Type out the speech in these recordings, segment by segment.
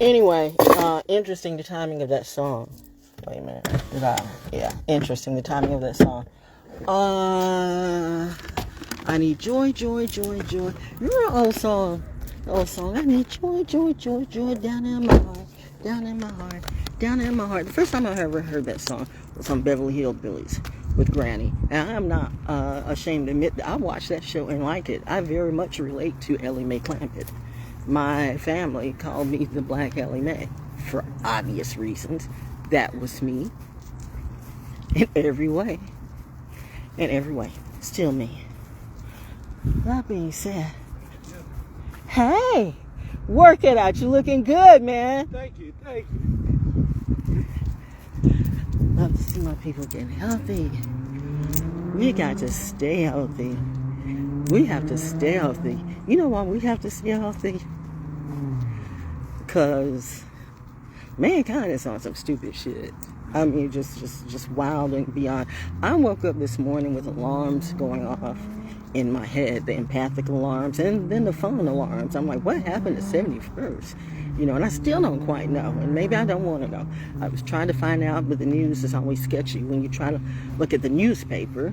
Anyway, interesting the timing of that song. Wait a minute. Yeah, interesting the timing of that song. I need joy, joy, joy, joy. Remember the old song? The old song. I need joy, joy, joy, joy down in my heart, down in my heart, down in my heart. The first time I ever heard that song was on Beverly Hillbillies with Granny. And I'm not ashamed to admit that I watched that show and liked it. I very much relate to Ellie Mae Clampett. My family called me the Black Ellie Mae for obvious reasons. That was me in every way. In every way. Still me. That being said, hey, work it out. You're looking good, man. Thank you. Love to see my people getting healthy. We got to stay healthy. We have to stay healthy. You know why we have to stay healthy? Because mankind is on some stupid shit. I mean, just wild and beyond. I woke up this morning with alarms going off in my head, the empathic alarms, and then the phone alarms. I'm like, what happened to 71st? You know, and I still don't quite know, and maybe I don't want to know. I was trying to find out, but the news is always sketchy when you try to look at the newspaper.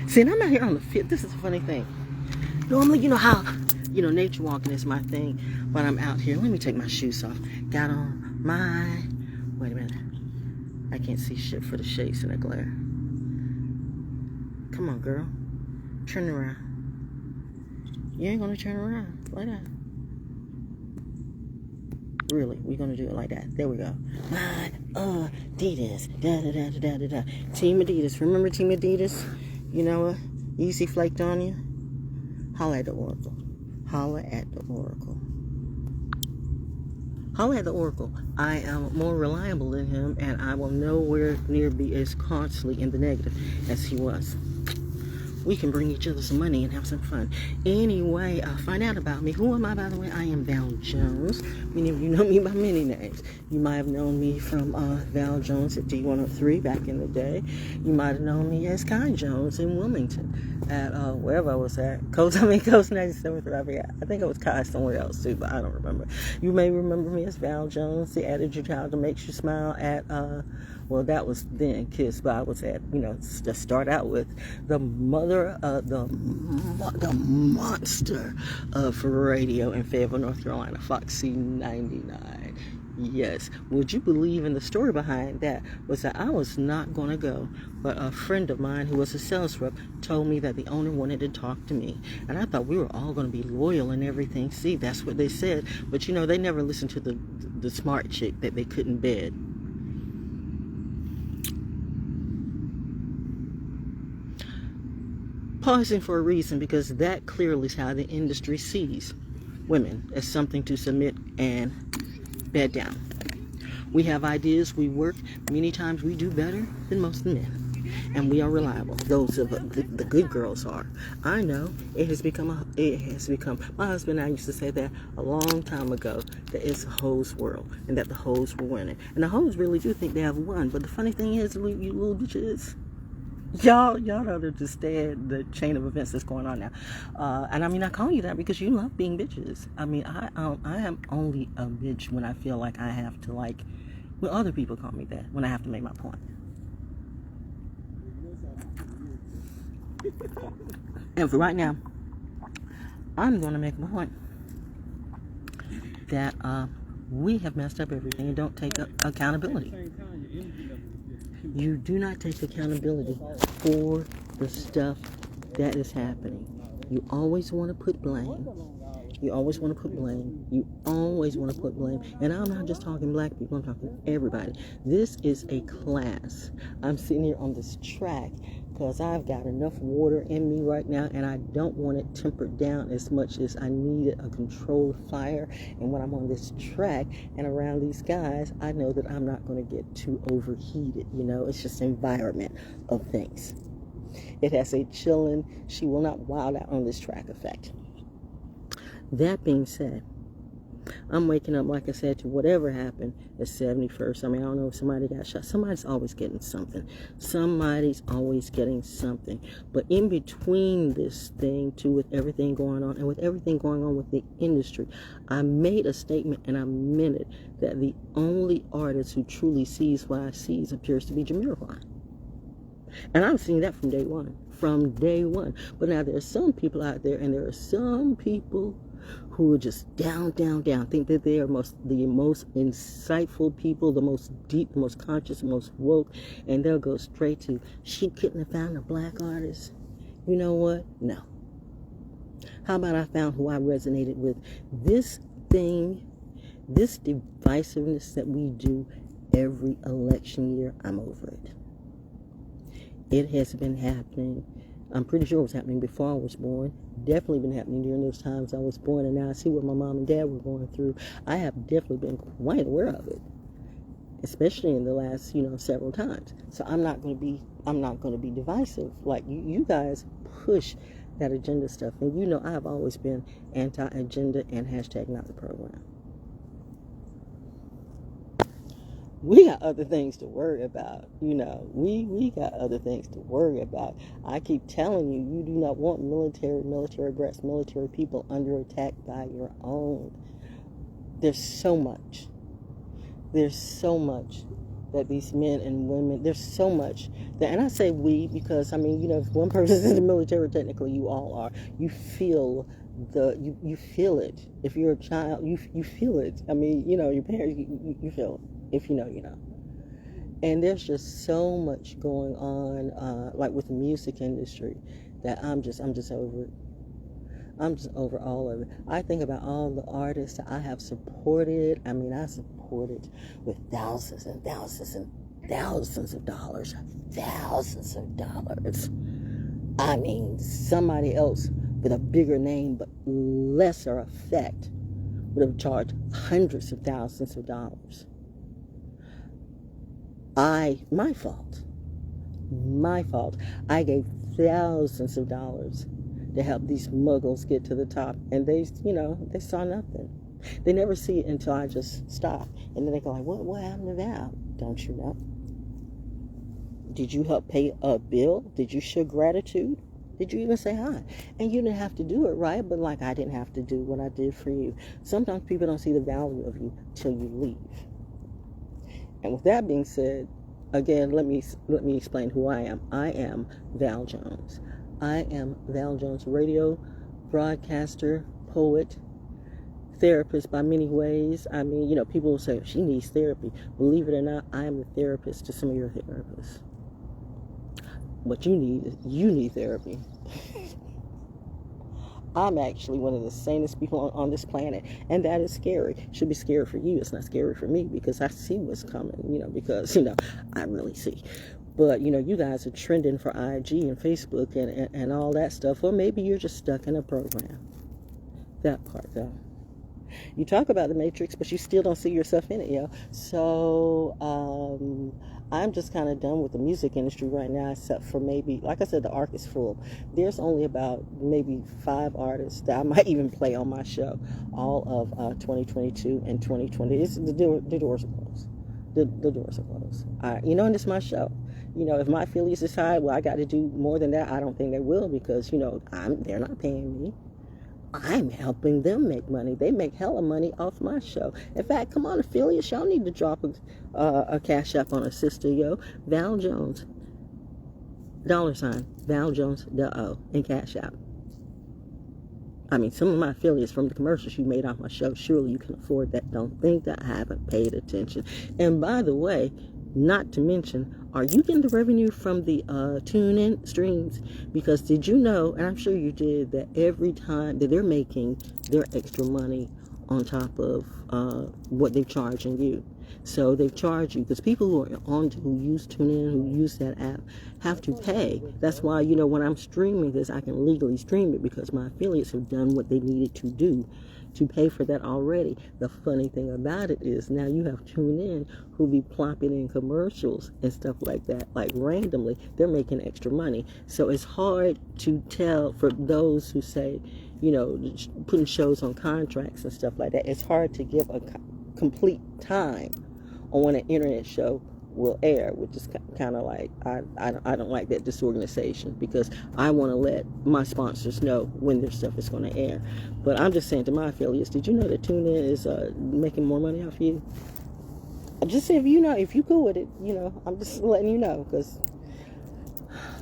See, and I'm out here on the 5th. This is a funny thing. Normally, you know how, nature walking is my thing, but I'm out here. Let me take my shoes off. Got on my, wait a minute. I can't see shit for the shades and the glare. Come on, girl. Turn around. You ain't gonna turn around like that. Really, we're gonna do it like that. There we go. My Adidas. Da. Team Adidas. Remember Team Adidas? You know what? Easy flaked on you. Holla at the Oracle. Holla at the Oracle. Holla at the Oracle. I am more reliable than him, and I will nowhere near be as constantly in the negative as he was. We can bring each other some money and have some fun. Anyway, find out about me. Who am I, by the way? I am Val Jones. Many of you know me by many names. You might have known me from Val Jones at D103 back in the day. You might have known me as Kai Jones in Wilmington at wherever I was at. Coast 97 I think it was Kai somewhere else too, but I don't remember. You may remember me as Val Jones, the attitude child that makes you smile at well, that was then Kiss, but I was at, to start out with, the mother, the monster of radio in Fayetteville, North Carolina, Foxy 99. Yes. Would you believe in the story behind that was that I was not going to go, but a friend of mine who was a sales rep told me that the owner wanted to talk to me. And I thought we were all going to be loyal and everything. See, that's what they said. But, they never listened to the smart chick that they couldn't bed. Pausing for a reason, because that clearly is how the industry sees women, as something to submit and bed down. We have ideas, we work. Many times we do better than most of the men, and we are reliable. Those of the good girls are. I know it has become. My husband and I used to say that a long time ago, that it's a hoes world, and that the hoes were winning. And the hoes really do think they have won. But the funny thing is, you little bitches, Y'all don't understand the chain of events that's going on now. And I mean, I call you that because you love being bitches. I mean, I am only a bitch when I feel like I have to, when other people call me that, when I have to make my point. And for right now, I'm going to make a point that we have messed up everything and don't take accountability. You do not take accountability for the stuff that is happening. You always want to put blame. You always want to put blame. You always want to put blame. And I'm not just talking black people, I'm talking everybody. This is a class. I'm sitting here on this track because I've got enough water in me right now, and I don't want it tempered down as much as I needed a controlled fire. And when I'm on this track and around these guys, I know that I'm not going to get too overheated. It's just environment of things. It has a chilling, she will not wild out on this track effect. That being said, I'm waking up, like I said, to whatever happened at 71st. I mean, I don't know if somebody got shot. Somebody's always getting something. Somebody's always getting something. But in between this thing, too, with everything going on, and with everything going on with the industry, I made a statement, and I meant it, that the only artist who truly sees what I see appears to be Jamiroquai. And I've seen that from day one. From day one. But now there are some people out there, and there are some people who are just down, think that they are the most insightful people, the most deep, the most conscious, the most woke, and they'll go straight to, she couldn't have found a black artist. You know what? No. How about I found who I resonated with? This thing, this divisiveness that we do every election year, I'm over it. It has been happening. I'm pretty sure it was happening before I was born. Definitely been happening during those times I was born, and now I see what my mom and dad were going through. I have definitely been quite aware of it, especially in the last, several times. So I'm not going to be divisive. Like you guys push that agenda stuff, and I have always been anti-agenda and hashtag not the program. We got other things to worry about. We got other things to worry about. I keep telling you, you do not want military brats, military people under attack by your own. There's so much that these men and women, there's so much that, and I say we because, if one person is in the military, technically you all are. You feel you feel it. If you're a child, you feel it. Your parents, you feel it. If you know, you know. And there's just so much going on, like with the music industry, that I'm just over it. I'm just over all of it. I think about all the artists that I have supported. I supported with thousands and thousands and thousands of dollars. Thousands of dollars. Somebody else with a bigger name but lesser effect would have charged hundreds of thousands of dollars. My fault. I gave thousands of dollars to help these muggles get to the top, and they saw nothing. They never see it until I just stop, and then they go like, what happened to Val? Don't you know? Did you help pay a bill? Did you show gratitude? Did you even say hi? And you didn't have to do it, right? But like I didn't have to do what I did for you. Sometimes people don't see the value of you till you leave. And with that being said, again, let me explain who I am. I am Val Jones. I am Val Jones, radio broadcaster, poet, therapist by many ways. People will say, she needs therapy. Believe it or not, I am the therapist to some of your therapists. What you need therapy. I'm actually one of the sanest people on this planet, and that is scary. It should be scary for you. It's not scary for me because I see what's coming, because I really see. But, you guys are trending for IG and Facebook and all that stuff, or maybe you're just stuck in a program. That part, though. You talk about the Matrix, but you still don't see yourself in it, yo. So, I'm just kind of done with the music industry right now, except for maybe, like I said, the arc is full. There's only about maybe 5 artists that I might even play on my show, all of 2022 and 2020. The doors are closed. The doors are closed. And it's my show. If my affiliates decide, well, I got to do more than that, I don't think they will because, they're not paying me. I'm helping them make money. They make hella money off my show. In fact, come on, affiliates, y'all need to drop a cash app on a sister, yo. Val Jones, $, ValJonesDaO, in cash app. Some of my affiliates from the commercials you made off my show, surely you can afford that. Don't think that I haven't paid attention. And by the way, not to mention, are you getting the revenue from the tune-in streams? Because did you know, and I'm sure you did, that every time that they're making their extra money on top of what they're charging you. So they charge you, because people who use TuneIn, who use that app, have to pay. That's why, when I'm streaming this, I can legally stream it because my affiliates have done what they needed to do to pay for that already. The funny thing about it is now you have TuneIn who be plopping in commercials and stuff like that, like randomly. They're making extra money. So it's hard to tell for those who say, putting shows on contracts and stuff like that. It's hard to give a complete time on when an internet show will air, which is kind of like, I don't like that disorganization, because I want to let my sponsors know when their stuff is going to air. But I'm just saying to my affiliates, did you know that TuneIn is making more money off you? I'm just saying, if you go with it, I'm just letting you know, because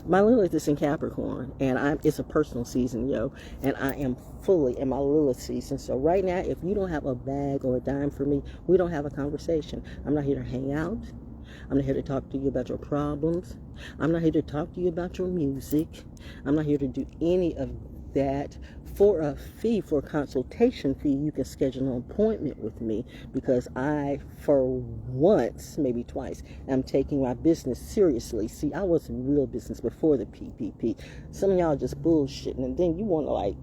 my Lilith is in Capricorn, and it's a personal season, and I am fully in my Lilith season. So right now, if you don't have a bag or a dime for me, we don't have a conversation. I'm not here to hang out. I'm not here to talk to you about your problems. I'm not here to talk to you about your music. I'm not here to do any of that. For a fee, for a consultation fee, you can schedule an appointment with me, because I, for once, maybe twice, am taking my business seriously. See, I was in real business before the PPP. Some of y'all just bullshitting, and then you want to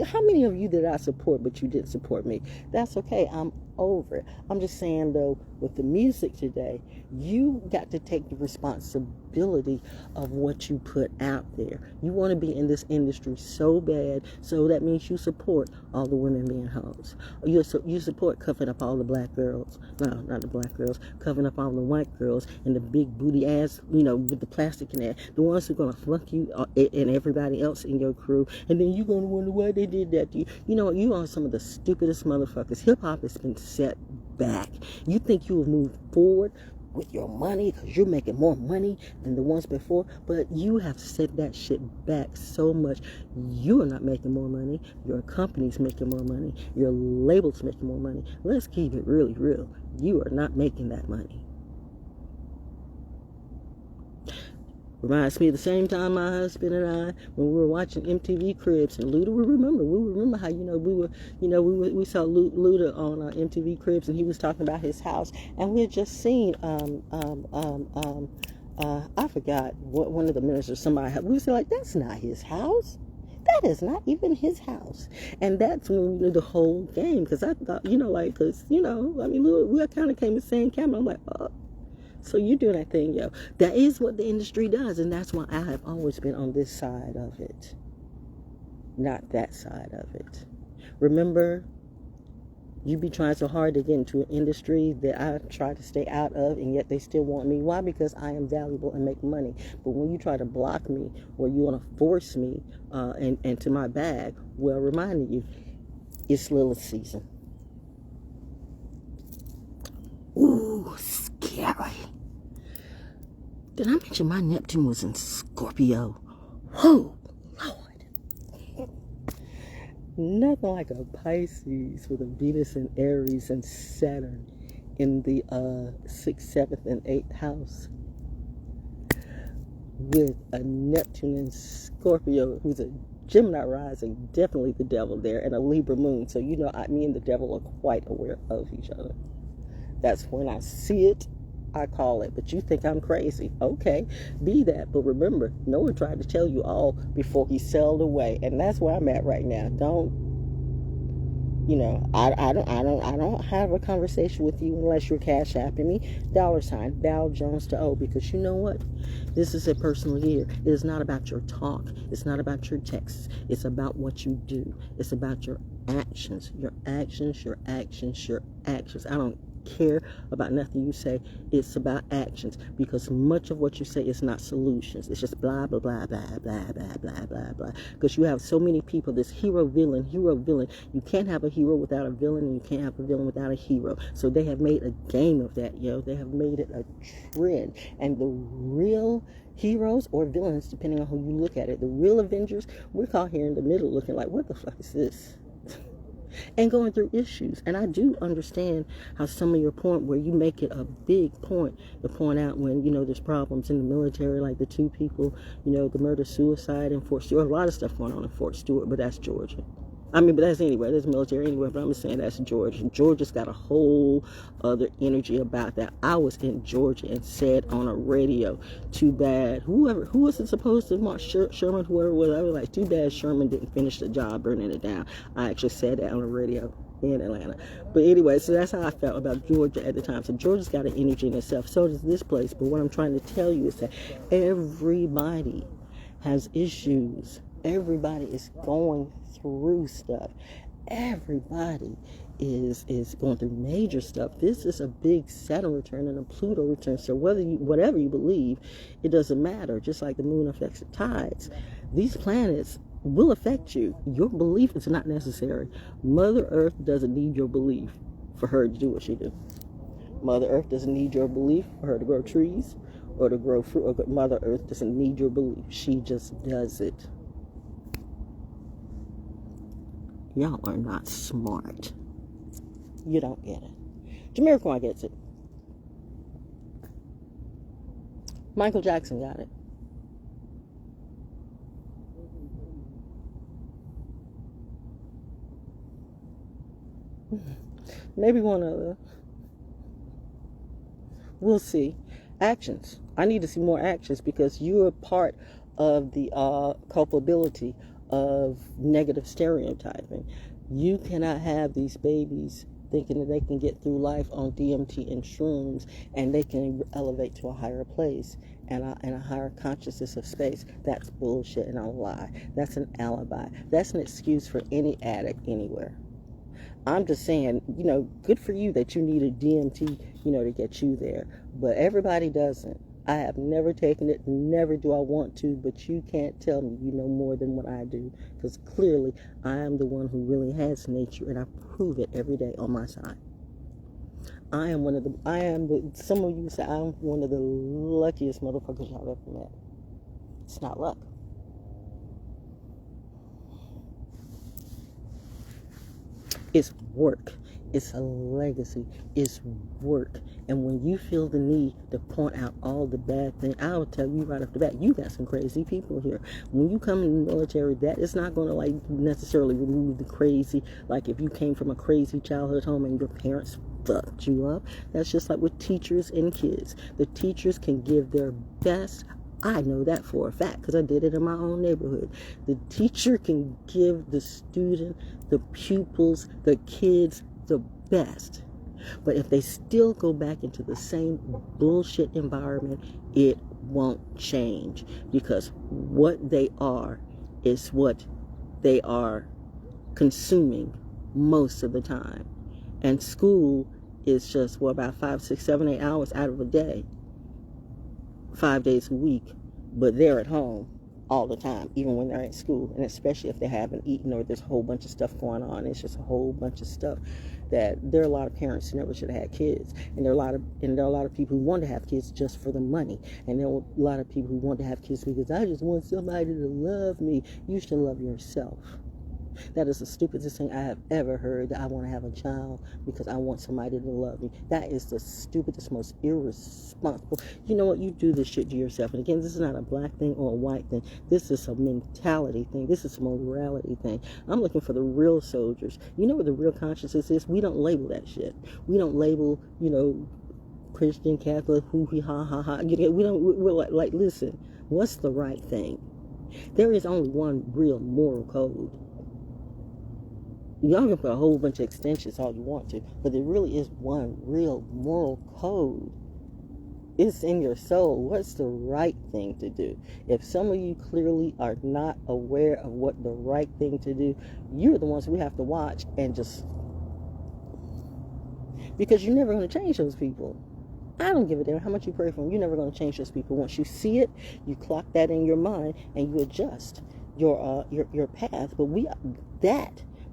how many of you did I support but you didn't support me? That's okay. I'm over it. I'm just saying, though, with the music today, you got to take the responsibility of what you put out there. You want to be in this industry so bad, so that means you support all the women being hoes. You support covering up all the black girls. No, not the black girls. Covering up all the white girls and the big booty ass, with the plastic in there. The ones who are going to fuck you and everybody else in your crew. And then you're going to wonder why they did that to you. You know what? You are some of the stupidest motherfuckers. Hip-hop has been set back. You think you will move forward with your money because you're making more money than the ones before, but you have set that shit back so much. You are not making more money. Your company's making more money. Your label's making more money. Let's keep it really real. You are not making that money. Reminds me of the same time my husband and I, when we were watching MTV Cribs, and Luda we remember how we saw Luda on MTV Cribs, and he was talking about his house, and we had just seen I forgot what one of the ministers, somebody, we was like, that's not his house. That is not even his house. And that's when we knew the whole game, because I thought, we kind of came the same camera. I'm like, oh. So you do that thing, yo. That is what the industry does, and that's why I have always been on this side of it, not that side of it. Remember, you be trying so hard to get into an industry that I try to stay out of, and yet they still want me. Why? Because I am valuable and make money. But when you try to block me, or you want to force me into my bag, well, reminding you, it's Lilith season. Ooh, scary. Did I mention my Neptune was in Scorpio? Oh, Lord. Nothing like a Pisces with a Venus and Aries and Saturn in the 6th, 7th, and 8th house, with a Neptune in Scorpio, who's a Gemini rising, definitely the devil there, and a Libra moon. So me and the devil are quite aware of each other. That's when I see it, I call it. But you think I'm crazy. Okay, be that. But remember, Noah tried to tell you all before he sailed away. And that's where I'm at right now. I don't have a conversation with you unless you're cash apping me. $ ValJonesDaO, because you know what? This is a personal year. It is not about your talk. It's not about your texts. It's about what you do. It's about your actions. Your actions, your actions, your actions. I don't care about nothing you say. It's about actions, because much of what you say is not solutions. It's just blah blah blah blah blah blah blah blah blah, because you have so many people, this hero villain. You can't have a hero without a villain, and you can't have a villain without a hero. So they have made a game of that, they have made it a trend. And the real heroes or villains, depending on who you look at it, the real Avengers, we're caught here in the middle looking like, what the fuck is this? And going through issues. And I do understand how some of your point, where you make it a big point to point out when, there's problems in the military, like the 2 people, the murder-suicide in Fort Stewart. A lot of stuff going on in Fort Stewart, but that's Georgia. But that's anywhere. There's military anywhere, but I'm just saying that's Georgia. Georgia's got a whole other energy about that. I was in Georgia and said on a radio, too bad. Who was it supposed to march? Sherman, whoever it was. I was like, too bad Sherman didn't finish the job burning it down. I actually said that on the radio in Atlanta. But anyway, so that's how I felt about Georgia at the time. So Georgia's got an energy in itself. So does this place. But what I'm trying to tell you is that everybody has issues Everybody is going through stuff. Everybody is going through major stuff. This is a big Saturn return and a Pluto return. So whatever you believe, it doesn't matter. Just like the moon affects the tides, these planets will affect you. Your belief is not necessary. Mother Earth doesn't need your belief for her to do what she do. Mother Earth doesn't need your belief for her to grow trees or to grow fruit. Or Mother Earth doesn't need your belief. She just does it. Y'all are not smart. You don't get it. Jamiroquai gets it. Michael Jackson got it. Maybe one other. We'll see. Actions. I need to see more actions because you are part of the culpability of negative stereotyping. You cannot have these babies thinking that they can get through life on DMT and shrooms and they can elevate to a higher place and a higher consciousness of space. That's bullshit and a lie. That's an alibi. That's an excuse for any addict anywhere. I'm just saying, good for you that you needed DMT, to get you there. But everybody doesn't. I have never taken it, never do I want to, but you can't tell me you know more than what I do. Because clearly, I am the one who really has nature, and I prove it every day on my side. Some of you say I'm one of the luckiest motherfuckers y'all ever met. It's not luck. It's work. It's a legacy. It's work. And when you feel the need to point out all the bad things, I will tell you right off the bat, you got some crazy people here. When you come in the military, that is not going to necessarily remove the crazy. Like if you came from a crazy childhood home and your parents fucked you up, that's just like with teachers and kids. The teachers can give their best. I know that for a fact because I did it in my own neighborhood. The teacher can give the student, the pupils, the kids the best. But if they still go back into the same bullshit environment, it won't change because what they are is what they are consuming most of the time. And school is just, about 5, 6, 7, 8 hours out of a day. 5 days a week, but they're at home all the time, even when they're at school, and especially if they haven't eaten or there's a whole bunch of stuff going on. It's just a whole bunch of stuff that there are a lot of parents who never should have had kids, and there are a lot of people who want to have kids just for the money, and there are a lot of people who want to have kids because I just want somebody to love me. You should love yourself. That is the stupidest thing I have ever heard, that I want to have a child because I want somebody to love me. That is the stupidest, most irresponsible. You know what? You do this shit to yourself. And again, this is not a black thing or a white thing. This is a mentality thing. This is a morality thing. I'm looking for the real soldiers. You know what the real consciousness is? We don't label that shit. We don't label, Christian, Catholic, hoo-hee, ha-ha-ha. We're like, listen, what's the right thing? There is only one real moral code. Y'all can put a whole bunch of extensions all you want to, but there really is one real moral code. It's in your soul. What's the right thing to do? If some of you clearly are not aware of what the right thing to do, you're the ones we have to watch and just... Because you're never going to change those people. I don't give a damn how much you pray for them. You're never going to change those people. Once you see it, you clock that in your mind and you adjust your path. But we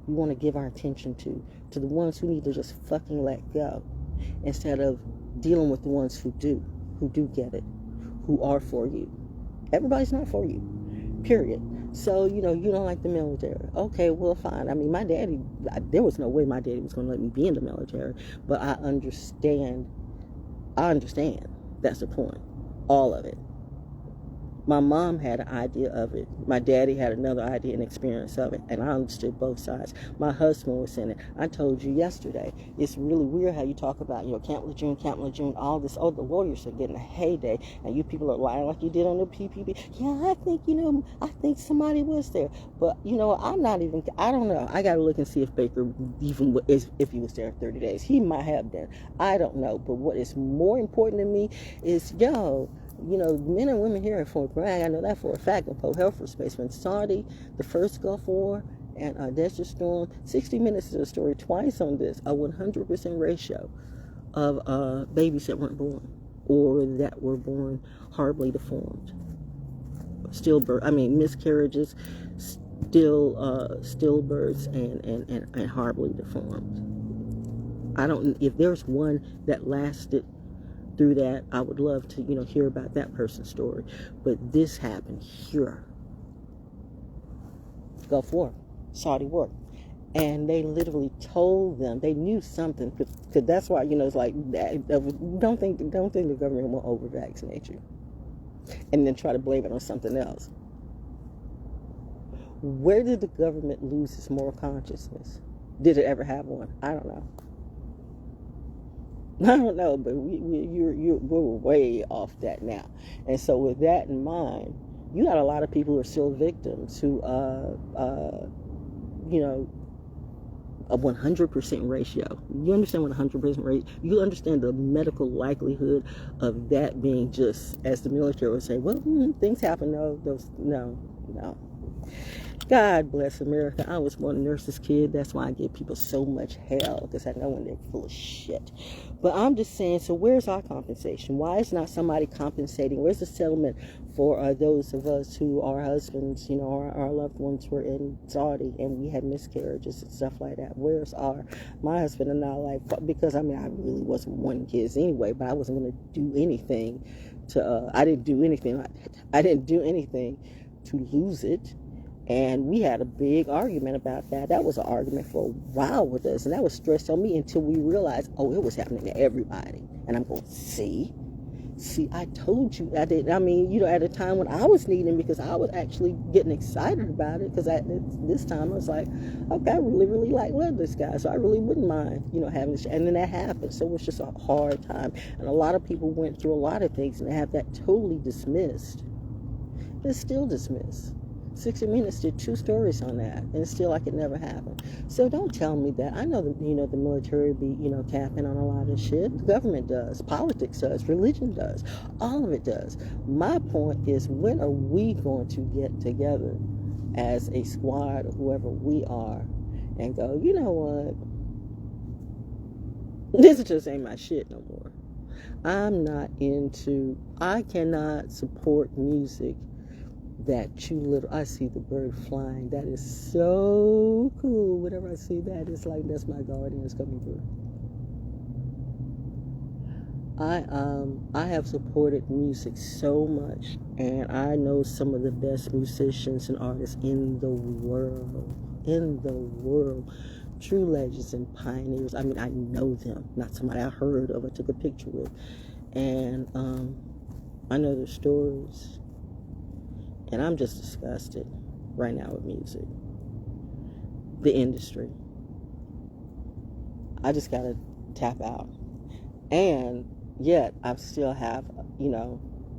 want to give our attention to the ones who need to just fucking let go, instead of dealing with the ones who do get it, who are for you. Everybody's not for you, period. So, you don't like the military. Okay, well, fine. I mean, my daddy, there was no way my daddy was going to let me be in the military, but I understand. That's the point. All of it. My mom had an idea of it. My daddy had another idea and experience of it. And I understood both sides. My husband was in it. I told you yesterday, it's really weird how you talk about, Camp Lejeune, all this. Oh, the Warriors are getting a heyday. And you people are lying like you did on the PPP. Yeah, I think somebody was there. But, I'm not even, I don't know. I got to look and see if Baker even, if he was there 30 days. He might have been. I don't know. But what is more important to me is, Men and women here at Fort Bragg, I know that for a fact, in Poe Health Space. When Saudi, the first Gulf War, and Desert Storm, 60 Minutes did a story twice on this, a 100% ratio of babies that weren't born or that were born horribly deformed. Miscarriages, stillbirths, and horribly deformed. If there's one that lasted through that, I would love to, hear about that person's story. But this happened here. Gulf War, Saudi War. And they literally told them, they knew something, because that's why, it's like, don't think the government will over-vaccinate you. And then try to blame it on something else. Where did the government lose its moral consciousness? Did it ever have one? I don't know. But we're way off that now. And so with that in mind, you got a lot of people who are still victims who, a 100% ratio. You understand what 100% rate? You understand the medical likelihood of that being just, as the military would say, well, things happen. No. God bless America. I was born a nurse's kid. That's why I give people so much hell, because I know when they're full of shit. But I'm just saying, so where's our compensation? Why is not somebody compensating? Where's the settlement for those of us who, our husbands, our loved ones were in Saudi and we had miscarriages and stuff like that? Where's my husband and I, because I really wasn't wanting kids anyway, but I wasn't going to do anything I didn't do anything to lose it. And we had a big argument about that. That was an argument for a while with us. And that was stress on me until we realized, it was happening to everybody. And I'm going, see, I told you. I did. At a time when I was needing, because I was actually getting excited about it. Because this time I was like, okay, I really, really love this guy. So I really wouldn't mind, having this. And then that happened. So it was just a hard time. And a lot of people went through a lot of things and have that totally dismissed. It's still dismissed. 60 Minutes did 2 stories on that, and it's still like it never happened. So don't tell me that. I know that, the military be, capping on a lot of shit. The government does. Politics does. Religion does. All of it does. My point is, when are we going to get together as a squad or whoever we are and go, you know what? This just ain't my shit no more. I cannot support music that I see the bird flying. That is so cool. Whenever I see that, it's like that's my guardians coming through. I have supported music so much, and I know some of the best musicians and artists in the world. True legends and pioneers. I know them, not somebody I heard of or took a picture with. And I know their stories. And I'm just disgusted right now with music. The industry. I just got to tap out. And yet, I still have,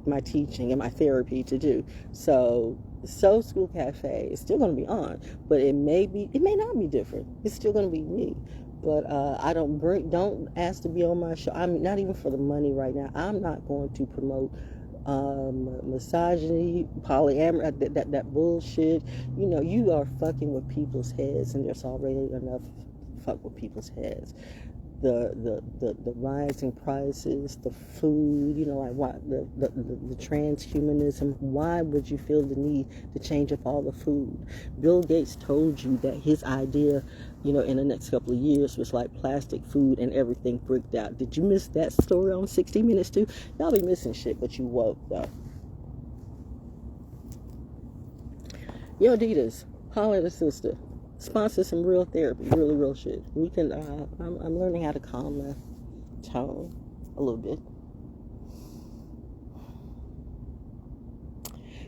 my teaching and my therapy to do. So Soul School Cafe is still going to be on. But it may not be different. It's still going to be me. But I don't ask to be on my show. I'm not even for the money right now. I'm not going to promote misogyny, polyamory, that bullshit. You are fucking with people's heads, and there's already enough fuck with people's heads. The rising prices, the food, the transhumanism. Why would you feel the need to change up all the food? Bill Gates told you that his idea, in the next couple of years was like plastic food and everything bricked out. Did you miss that story on 60 Minutes too? Y'all be missing shit, but you woke though. Yo, Adidas, holler at a sister. Sponsor some real therapy, really real shit. We can. I'm learning how to calm my tone a little bit.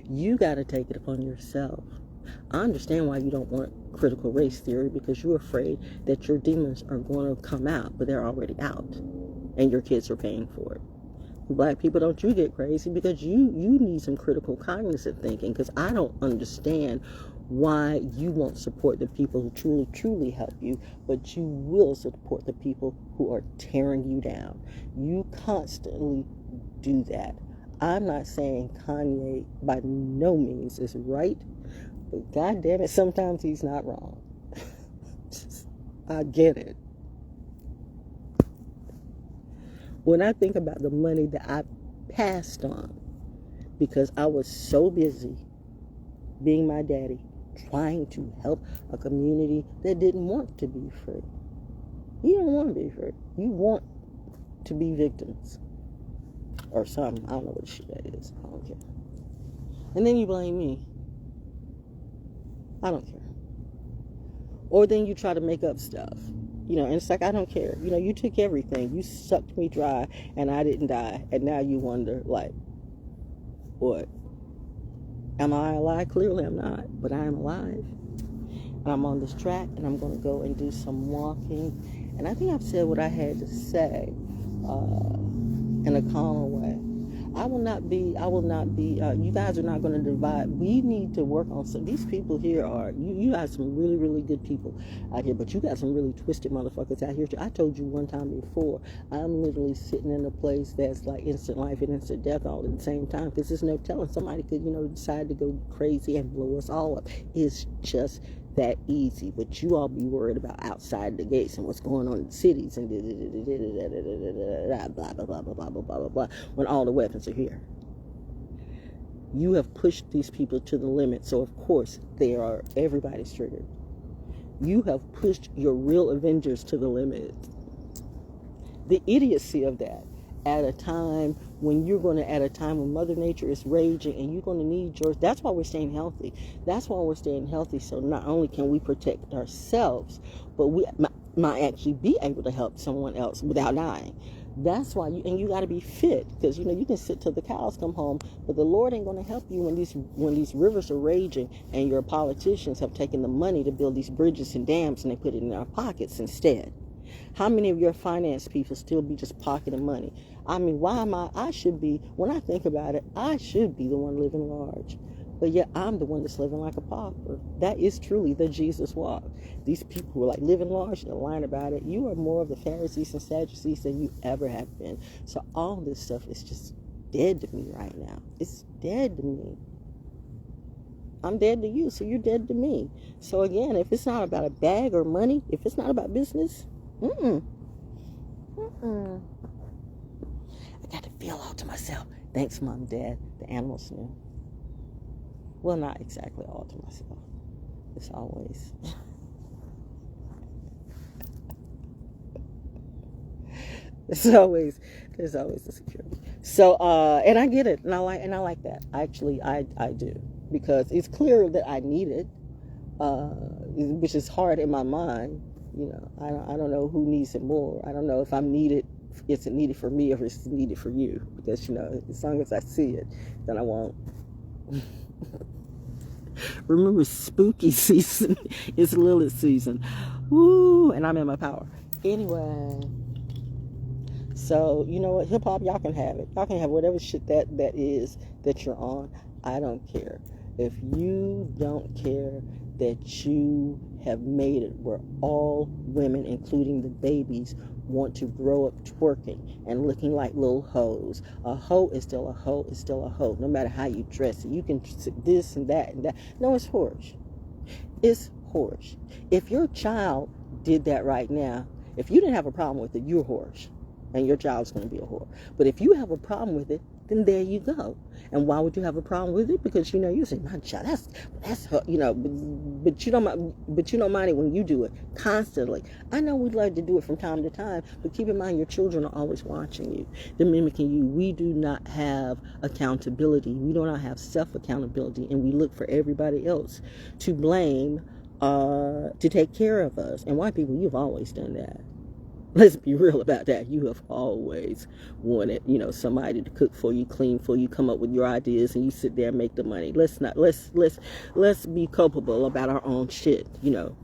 You got to take it upon yourself. I understand why you don't want critical race theory, because you're afraid that your demons are going to come out, but they're already out, and your kids are paying for it. Black people, don't you get crazy, because you need some critical cognizant thinking, because I don't understand why you won't support the people who truly help you, but you will support the people who are tearing you down. You constantly do that. I'm not saying Kanye by no means is right, but God damn it, sometimes he's not wrong. I get it. When I think about the money that I passed on because I was so busy being my daddy, trying to help a community that didn't want to be free. You don't want to be free. You want to be victims. Or something. I don't know what shit that is. I don't care. And then you blame me. I don't care. Or then you try to make up stuff. And it's like, I don't care. You took everything. You sucked me dry and I didn't die. And now you wonder, like, what? Am I alive? Clearly I'm not. But I am alive. And I'm on this track and I'm going to go and do some walking. And I think I've said what I had to say in a calmer way. I will not be, you guys are not going to divide. We need to work on some, these people here are, you got some really, really good people out here, but you got some really twisted motherfuckers out here too. I told you one time before, I'm literally sitting in a place that's like instant life and instant death all at the same time, because there's no telling, somebody could, decide to go crazy and blow us all up. It's just that easy, but you all be worried about outside the gates and what's going on in the cities and blah blah blah blah blah blah blah blah when all the weapons are here. You have pushed these people to the limit, so of course everybody's triggered. You have pushed your real Avengers to the limit. The idiocy of that at a time when Mother Nature is raging and you're going to need yours. That's why we're staying healthy. So not only can we protect ourselves, but we might actually be able to help someone else without dying. That's why you got to be fit, because you can sit till the cows come home, but the Lord ain't going to help you when these rivers are raging and your politicians have taken the money to build these bridges and dams and they put it in our pockets instead. How many of your finance people still be just pocketing money? I mean, when I think about it, I should be the one living large. But yet I'm the one that's living like a pauper. That is truly the Jesus walk. These people who are like living large and lying about it, you are more of the Pharisees and Sadducees than you ever have been. So all this stuff is just dead to me right now. It's dead to me. I'm dead to you, so you're dead to me. So again, if it's not about a bag or money, if it's not about business, I got to feel all to myself. Thanks, Mom, Dad. The animals knew. Well, not exactly all to myself. It's always. There's always the security. So, and I get it, and I like that. Actually, I do, because it's clear that I need it, which is hard in my mind. I don't know who needs it more. I don't know if I'm needed. It's needed for me, or if it's needed for you. Because as long as I see it, then I won't. Remember, spooky season is Lilith season. Woo! And I'm in my power. Anyway. So, you know what? Hip-hop, y'all can have it. Y'all can have whatever shit that is that you're on. I don't care. If you don't care that you have made it where all women, including the babies, want to grow up twerking and looking like little hoes. A hoe is still a hoe is still a hoe, no matter how you dress it. You can this and that and that. No, it's horse. It's horse. If your child did that right now, if you didn't have a problem with it, you're horse. And your child's going to be a whore. But if you have a problem with it, then there you go. And why would you have a problem with it? Because you say, my child, that's her, but you don't mind it when you do it constantly. I know we'd like to do it from time to time, but keep in mind your children are always watching you. They're mimicking you. We do not have accountability. We do not have self-accountability, and we look for everybody else to blame, to take care of us. And white people, you've always done that. Let's be real about that. You have always wanted, somebody to cook for you, clean for you, come up with your ideas, and you sit there and make the money. Let's be culpable about our own shit,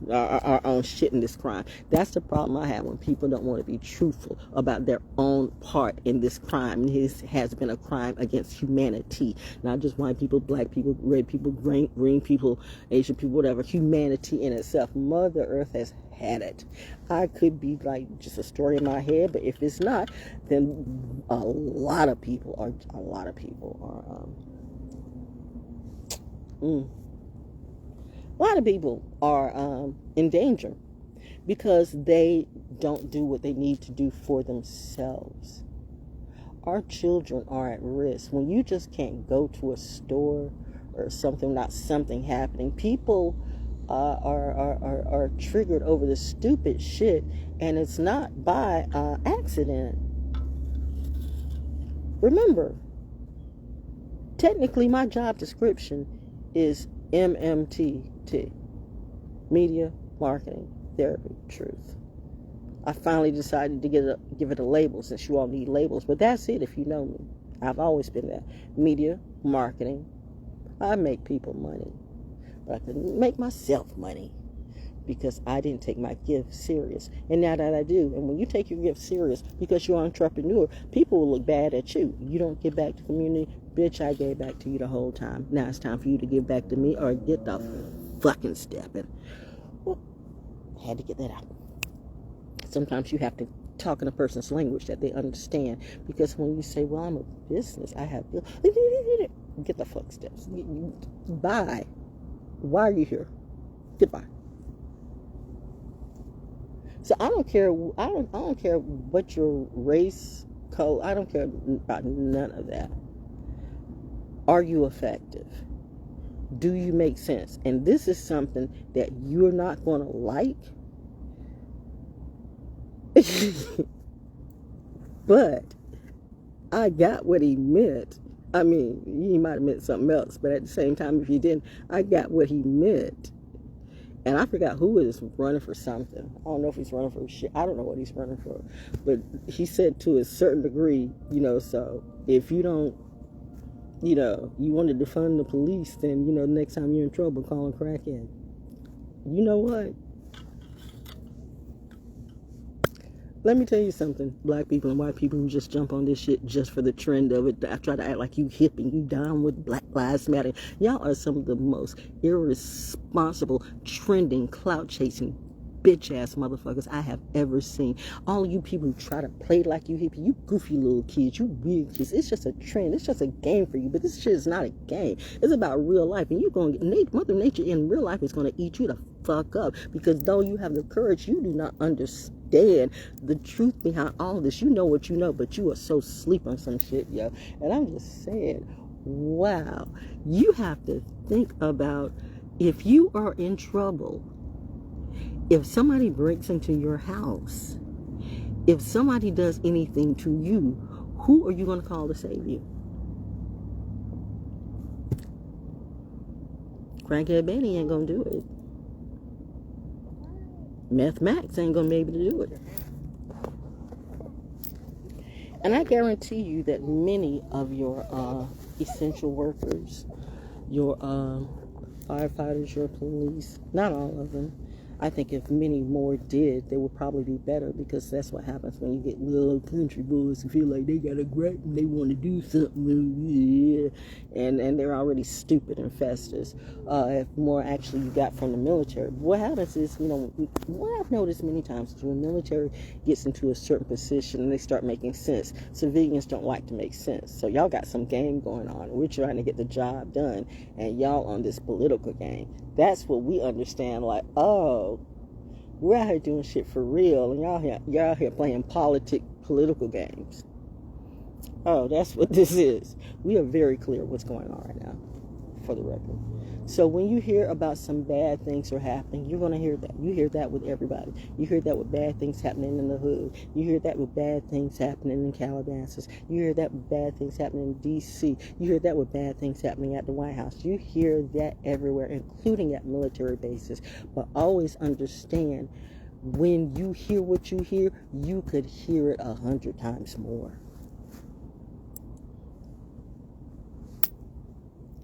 our own shit in this crime. That's the problem I have when people don't want to be truthful about their own part in this crime. This has been a crime against humanity, not just white people, black people, red people, green people, Asian people, whatever. Humanity in itself. Mother Earth has had it. I could be like just a story in my head, but if it's not, then a lot of people are in danger because they don't do what they need to do for themselves. Our children are at risk. When you just can't go to a store or something, not something happening, people are triggered over the stupid shit, and it's not by accident. Remember, technically my job description is MMTT, Media, Marketing, Therapy, Truth. I finally decided to give it a label, since you all need labels, but that's it if you know me. I've always been that. Media, marketing. I make people money, but I couldn't make myself money because I didn't take my gift serious. And now that I do, and when you take your gift serious because you're an entrepreneur, people will look bad at you. You don't give back to the community. Bitch, I gave back to you the whole time. Now it's time for you to give back to me or get the fucking stepping. Well, I had to get that out. Sometimes you have to talk in a person's language that they understand, because when you say, well, I'm a business, I have, get the fuck steps. Bye. Why are you here? Goodbye. So I don't care. I don't care what your race, color. I don't care about none of that. Are you effective? Do you make sense? And this is something that you're not going to like. But I got what he meant. I mean, he might have meant something else, but at the same time, if you didn't, I got what he meant. And I forgot who is running for something. I don't know if he's running for shit. I don't know what he's running for. But he said to a certain degree, so if you don't, you want to defund the police, then, next time you're in trouble, call a crackhead. You know what? Let me tell you something, black people and white people who just jump on this shit just for the trend of it. I try to act like you hip and you down with Black Lives Matter. Y'all are some of the most irresponsible, trending, clout-chasing, bitch-ass motherfuckers I have ever seen. All of you people who try to play like you hippie, you goofy little kids, you weird kids. It's just a trend. It's just a game for you. But this shit is not a game. It's about real life. And you're going to get, Mother Nature in real life is going to eat you the fuck up. Because though you have the courage, you do not understand the truth behind all this. You know what you know, but you are so sleep on some shit, yo. And I'm just saying, wow. You have to think about, if you are in trouble, if somebody breaks into your house, if somebody does anything to you, who are you going to call to save you? Crackhead Benny ain't going to do it. Meth Max ain't going to be able to do it. And I guarantee you that many of your essential workers, your firefighters, your police, not all of them, I think if many more did, they would probably be better, because that's what happens when you get little country boys who feel like they got a gripe and they want to do something, and they're already stupid and festus. If more actually you got from the military. What happens is, what I've noticed many times is when the military gets into a certain position and they start making sense, civilians don't like to make sense. So y'all got some game going on. We're trying to get the job done, and y'all on this political game. That's what we understand, like, oh, we're out here doing shit for real, and y'all out here playing political games. Oh, that's what this is. We are very clear what's going on right now, for the record. So when you hear about some bad things are happening, you're going to hear that. You hear that with everybody. You hear that with bad things happening in the hood. You hear that with bad things happening in Calabasas. You hear that with bad things happening in D.C. You hear that with bad things happening at the White House. You hear that everywhere, including at military bases. But always understand, when you hear what you hear, you could hear it 100 times more.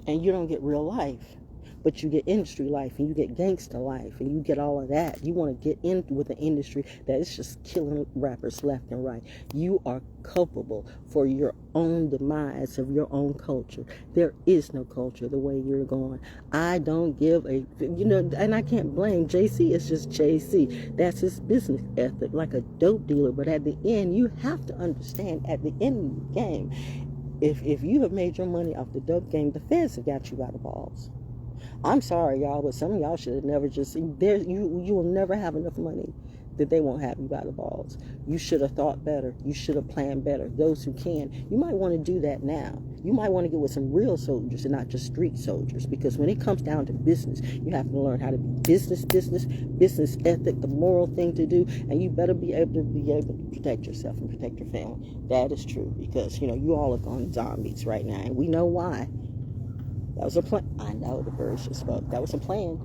And you don't get real life. But you get industry life and you get gangster life and you get all of that. You want to get in with an industry that is just killing rappers left and right. You are culpable for your own demise of your own culture. There is no culture the way you're going. I don't give a, and I can't blame JC. It's just JC. That's his business ethic, like a dope dealer. But at the end, you have to understand, at the end of the game, if you have made your money off the dope game, the feds have got you by the balls. I'm sorry, y'all, but some of y'all should have never just, you will never have enough money that they won't have you by the balls. You should have thought better. You should have planned better. Those who can, you might want to do that now. You might want to get with some real soldiers and not just street soldiers, because when it comes down to business, you have to learn how to be business ethic, the moral thing to do, and you better be able to protect yourself and protect your family. That is true, because, you all are going zombies right now, and we know why. That was a plan. I know the birds just spoke. That was a plan.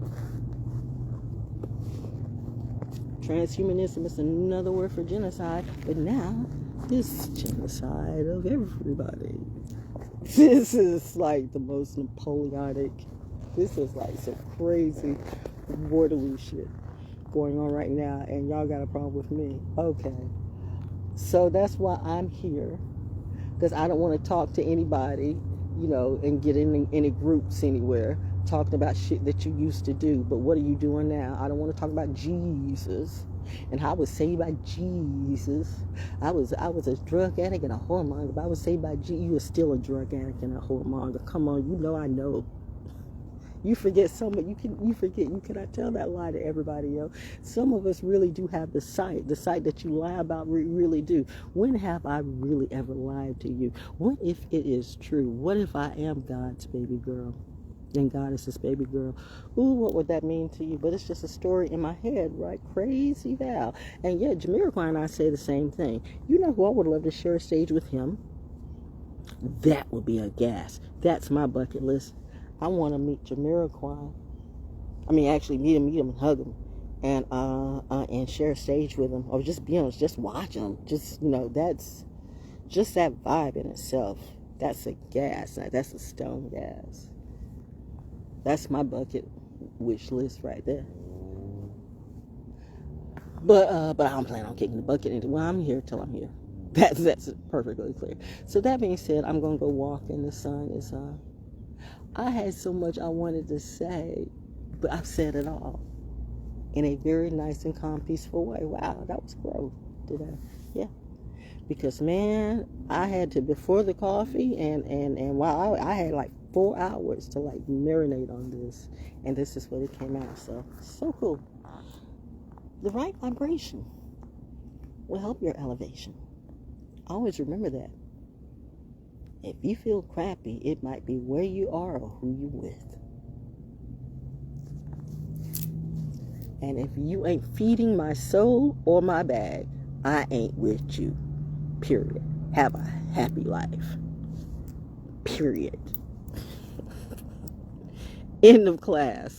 Transhumanism is another word for genocide, but now this genocide of everybody. This is like the most Napoleonic. This is like some crazy Waterloo shit going on right now, and y'all got a problem with me. Okay. So that's why I'm here, because I don't want to talk to anybody, and get in any groups anywhere talking about shit that you used to do. But what are you doing now? I don't want to talk about Jesus and how I was saved by Jesus. I was a drug addict and a whoremonger, but I was saved by Jesus. You are still a drug addict and a whoremonger. Come on, I know. You forget you cannot tell that lie to everybody else. Some of us really do have the sight that you lie about. We really do. When have I really ever lied to you? What if it is true? What if I am God's baby girl and God is his baby girl? Ooh, what would that mean to you? But it's just a story in my head, right? Crazy Val. And yeah, Jamiroquai and I say the same thing. You know who I would love to share a stage with him? That would be a gas. That's my bucket list. I want to meet Jamiroquai. Actually meet him and hug him, and share a stage with him, or just be honest, just watch him. Just that's just that vibe in itself. That's a gas. That's a stone gas. That's my bucket wish list right there. But I don't plan on kicking the bucket into. Well, I'm here till I'm here. That's perfectly clear. So that being said, I'm gonna go walk in the sun. I had so much I wanted to say, but I've said it all in a very nice and calm, peaceful way. Wow, that was growth. Did I? Yeah. Because, man, I had to, before the coffee, and wow, I had like 4 hours to like marinate on this, and this is what it came out. So cool. The right vibration will help your elevation. Always remember that. If you feel crappy, it might be where you are or who you with. And if you ain't feeding my soul or my bag, I ain't with you. Period. Have a happy life. Period. End of class.